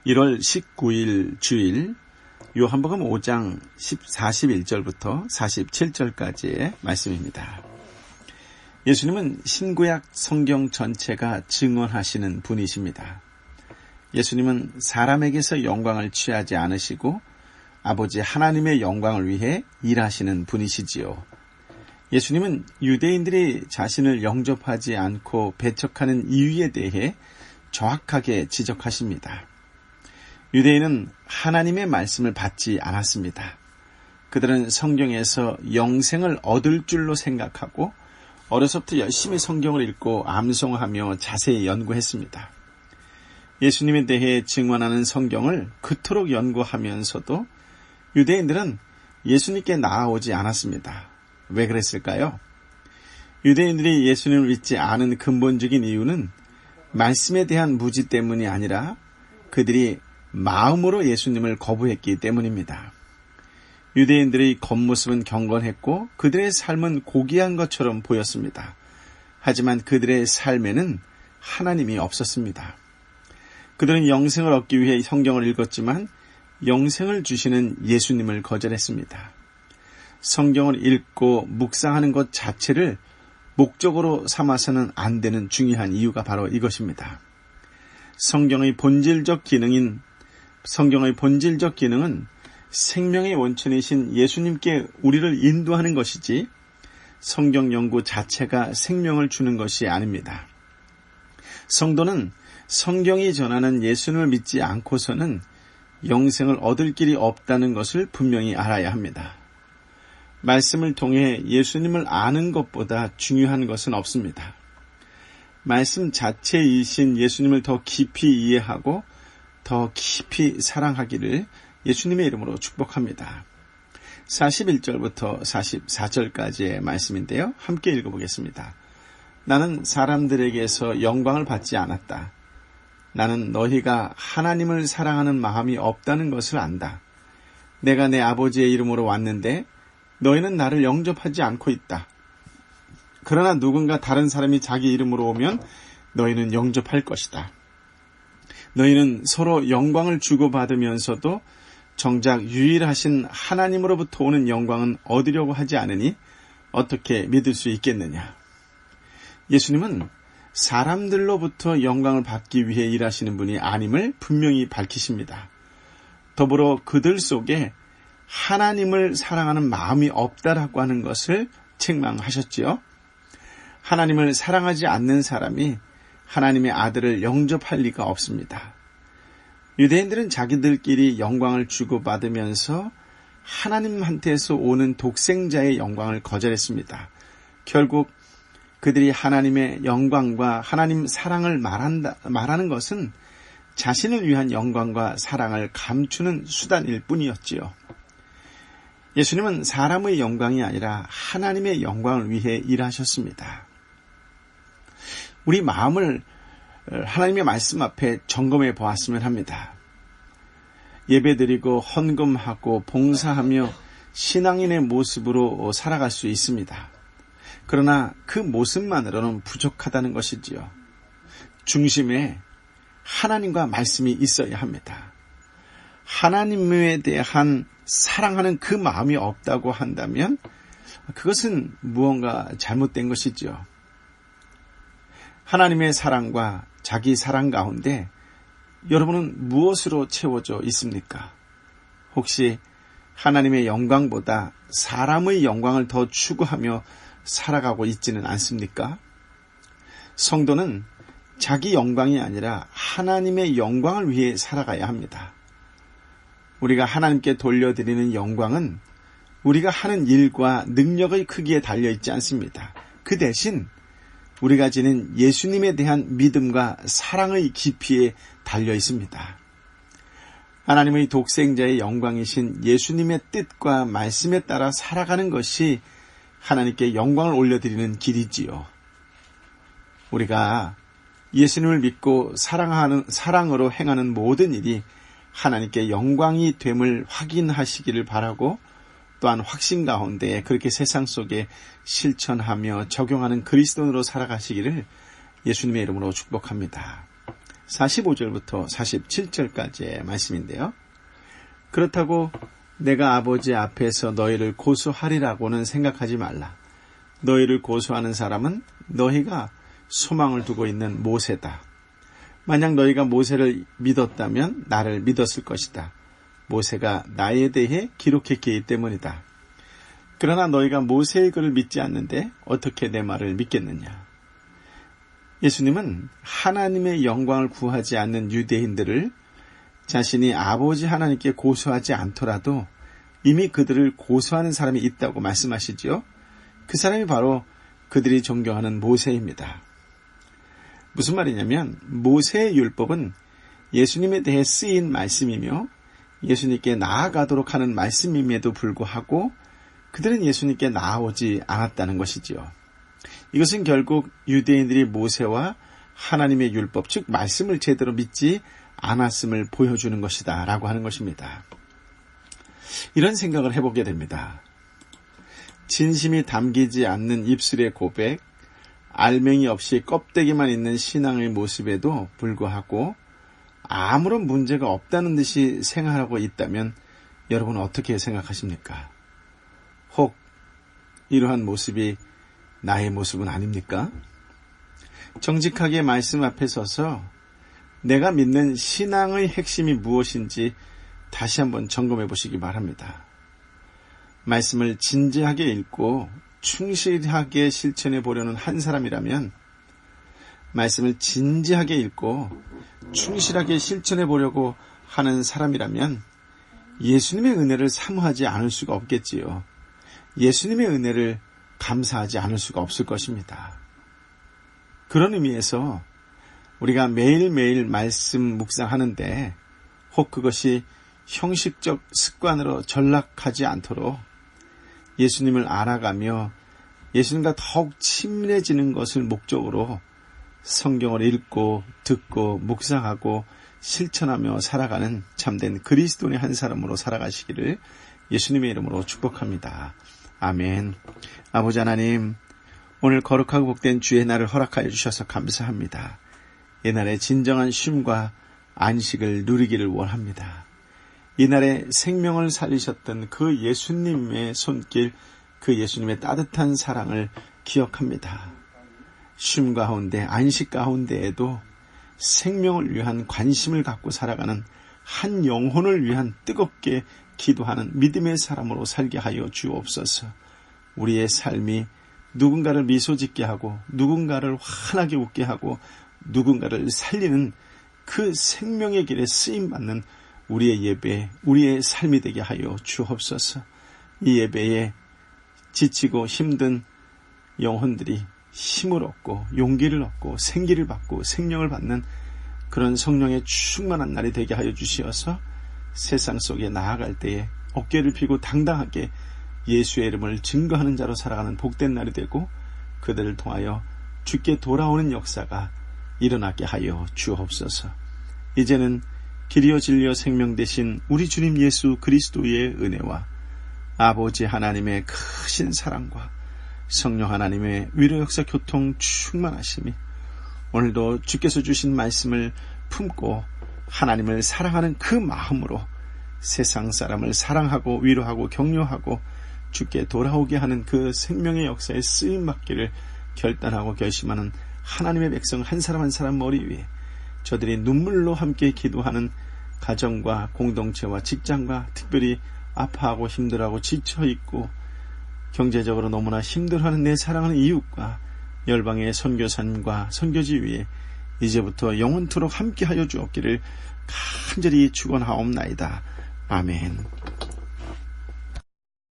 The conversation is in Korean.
1월 19일 주일 요한복음 5장 41절부터 47절까지의 말씀입니다. 예수님은 신구약 성경 전체가 증언하시는 분이십니다. 예수님은 사람에게서 영광을 취하지 않으시고 아버지 하나님의 영광을 위해 일하시는 분이시지요. 예수님은 유대인들이 자신을 영접하지 않고 배척하는 이유에 대해 정확하게 지적하십니다. 유대인은 하나님의 말씀을 받지 않았습니다. 그들은 성경에서 영생을 얻을 줄로 생각하고 어려서부터 열심히 성경을 읽고 암송하며 자세히 연구했습니다. 예수님에 대해 증언하는 성경을 그토록 연구하면서도 유대인들은 예수님께 나아오지 않았습니다. 왜 그랬을까요? 유대인들이 예수님을 믿지 않은 근본적인 이유는 말씀에 대한 무지 때문이 아니라 그들이 마음으로 예수님을 거부했기 때문입니다. 유대인들의 겉모습은 경건했고 그들의 삶은 고귀한 것처럼 보였습니다. 하지만 그들의 삶에는 하나님이 없었습니다. 그들은 영생을 얻기 위해 성경을 읽었지만 영생을 주시는 예수님을 거절했습니다. 성경을 읽고 묵상하는 것 자체를 목적으로 삼아서는 안 되는 중요한 이유가 바로 이것입니다. 성경의 본질적 기능은 생명의 원천이신 예수님께 우리를 인도하는 것이지 성경 연구 자체가 생명을 주는 것이 아닙니다. 성도는 성경이 전하는 예수님을 믿지 않고서는 영생을 얻을 길이 없다는 것을 분명히 알아야 합니다. 말씀을 통해 예수님을 아는 것보다 중요한 것은 없습니다. 말씀 자체이신 예수님을 더 깊이 이해하고 더 깊이 사랑하기를 예수님의 이름으로 축복합니다. 41절부터 44절까지의 말씀인데요. 함께 읽어보겠습니다. 나는 사람들에게서 영광을 받지 않았다. 나는 너희가 하나님을 사랑하는 마음이 없다는 것을 안다. 내가 내 아버지의 이름으로 왔는데 너희는 나를 영접하지 않고 있다. 그러나 누군가 다른 사람이 자기 이름으로 오면 너희는 영접할 것이다. 너희는 서로 영광을 주고받으면서도 정작 유일하신 하나님으로부터 오는 영광은 얻으려고 하지 않으니 어떻게 믿을 수 있겠느냐. 예수님은 사람들로부터 영광을 받기 위해 일하시는 분이 아님을 분명히 밝히십니다. 더불어 그들 속에 하나님을 사랑하는 마음이 없다라고 하는 것을 책망하셨지요. 하나님을 사랑하지 않는 사람이 하나님의 아들을 영접할 리가 없습니다. 유대인들은 자기들끼리 영광을 주고받으면서 하나님한테서 오는 독생자의 영광을 거절했습니다. 결국 그들이 하나님의 영광과 하나님 사랑을 말하는 것은 자신을 위한 영광과 사랑을 감추는 수단일 뿐이었지요. 예수님은 사람의 영광이 아니라 하나님의 영광을 위해 일하셨습니다. 우리 마음을 하나님의 말씀 앞에 점검해 보았으면 합니다. 예배드리고 헌금하고 봉사하며 신앙인의 모습으로 살아갈 수 있습니다. 그러나 그 모습만으로는 부족하다는 것이지요. 중심에 하나님과 말씀이 있어야 합니다. 하나님에 대한 사랑하는 그 마음이 없다고 한다면 그것은 무언가 잘못된 것이죠. 하나님의 사랑과 자기 사랑 가운데 여러분은 무엇으로 채워져 있습니까? 혹시 하나님의 영광보다 사람의 영광을 더 추구하며 살아가고 있지는 않습니까? 성도는 자기 영광이 아니라 하나님의 영광을 위해 살아가야 합니다. 우리가 하나님께 돌려드리는 영광은 우리가 하는 일과 능력의 크기에 달려있지 않습니다. 그 대신 우리가 지닌 예수님에 대한 믿음과 사랑의 깊이에 달려 있습니다. 하나님의 독생자의 영광이신 예수님의 뜻과 말씀에 따라 살아가는 것이 하나님께 영광을 올려드리는 길이지요. 우리가 예수님을 믿고 사랑으로 행하는 모든 일이 하나님께 영광이 됨을 확인하시기를 바라고 또한 확신 가운데 그렇게 세상 속에 실천하며 적용하는 그리스도인으로 살아가시기를 예수님의 이름으로 축복합니다. 45절부터 47절까지의 말씀인데요. 그렇다고 내가 아버지 앞에서 너희를 고소하리라고는 생각하지 말라. 너희를 고소하는 사람은 너희가 소망을 두고 있는 모세다. 만약 너희가 모세를 믿었다면 나를 믿었을 것이다. 모세가 나에 대해 기록했기 때문이다. 그러나 너희가 모세의 글을 믿지 않는데 어떻게 내 말을 믿겠느냐. 예수님은 하나님의 영광을 구하지 않는 유대인들을 자신이 아버지 하나님께 고소하지 않더라도 이미 그들을 고소하는 사람이 있다고 말씀하시지요. 그 사람이 바로 그들이 존경하는 모세입니다. 무슨 말이냐면 모세의 율법은 예수님에 대해 쓰인 말씀이며 예수님께 나아가도록 하는 말씀임에도 불구하고 그들은 예수님께 나아오지 않았다는 것이지요. 이것은 결국 유대인들이 모세와 하나님의 율법, 즉 말씀을 제대로 믿지 않았음을 보여주는 것이다 라고 하는 것입니다. 이런 생각을 해보게 됩니다. 진심이 담기지 않는 입술의 고백, 알맹이 없이 껍데기만 있는 신앙의 모습에도 불구하고 아무런 문제가 없다는 듯이 생활하고 있다면 여러분 어떻게 생각하십니까? 혹 이러한 모습이 나의 모습은 아닙니까? 정직하게 말씀 앞에 서서 내가 믿는 신앙의 핵심이 무엇인지 다시 한번 점검해 보시기 바랍니다. 말씀을 진지하게 읽고 충실하게 실천해 보려는 한 사람이라면, 말씀을 진지하게 읽고 충실하게 실천해 보려고 하는 사람이라면 예수님의 은혜를 사모하지 않을 수가 없겠지요. 예수님의 은혜를 감사하지 않을 수가 없을 것입니다. 그런 의미에서 우리가 매일매일 말씀 묵상하는데 혹 그것이 형식적 습관으로 전락하지 않도록 예수님을 알아가며 예수님과 더욱 친밀해지는 것을 목적으로 성경을 읽고 듣고 묵상하고 실천하며 살아가는 참된 그리스도인의 한 사람으로 살아가시기를 예수님의 이름으로 축복합니다. 아멘. 아버지 하나님, 오늘 거룩하고 복된 주의 날을 허락하여 주셔서 감사합니다. 이 날의 진정한 쉼과 안식을 누리기를 원합니다. 이날에 생명을 살리셨던 그 예수님의 손길, 그 예수님의 따뜻한 사랑을 기억합니다. 쉼 가운데, 안식 가운데에도 생명을 위한 관심을 갖고 살아가는 한 영혼을 위한 뜨겁게 기도하는 믿음의 사람으로 살게 하여 주옵소서. 우리의 삶이 누군가를 미소 짓게 하고 누군가를 환하게 웃게 하고 누군가를 살리는 그 생명의 길에 쓰임받는 우리의 예배, 우리의 삶이 되게 하여 주옵소서. 이 예배에 지치고 힘든 영혼들이 힘을 얻고 용기를 얻고 생기를 받고 생명을 받는 그런 성령의 충만한 날이 되게 하여 주시어서 세상 속에 나아갈 때에 어깨를 펴고 당당하게 예수의 이름을 증거하는 자로 살아가는 복된 날이 되고 그들을 통하여 주께 돌아오는 역사가 일어나게 하여 주옵소서. 이제는 길이요 진리요 생명 되신 우리 주님 예수 그리스도의 은혜와 아버지 하나님의 크신 사랑과 성령 하나님의 위로 역사 교통 충만하심이 오늘도 주께서 주신 말씀을 품고 하나님을 사랑하는 그 마음으로 세상 사람을 사랑하고 위로하고 격려하고 주께 돌아오게 하는 그 생명의 역사에 쓰임받기를 결단하고 결심하는 하나님의 백성 한 사람 한 사람 머리 위에 저들이 눈물로 함께 기도하는 가정과 공동체와 직장과 특별히 아파하고 힘들어하고 지쳐있고 경제적으로 너무나 힘들어하는 내 사랑하는 이웃과 열방의 선교사님과 선교지 위에 이제부터 영원토록 함께하여 주옵기를 간절히 축원하옵나이다. 아멘.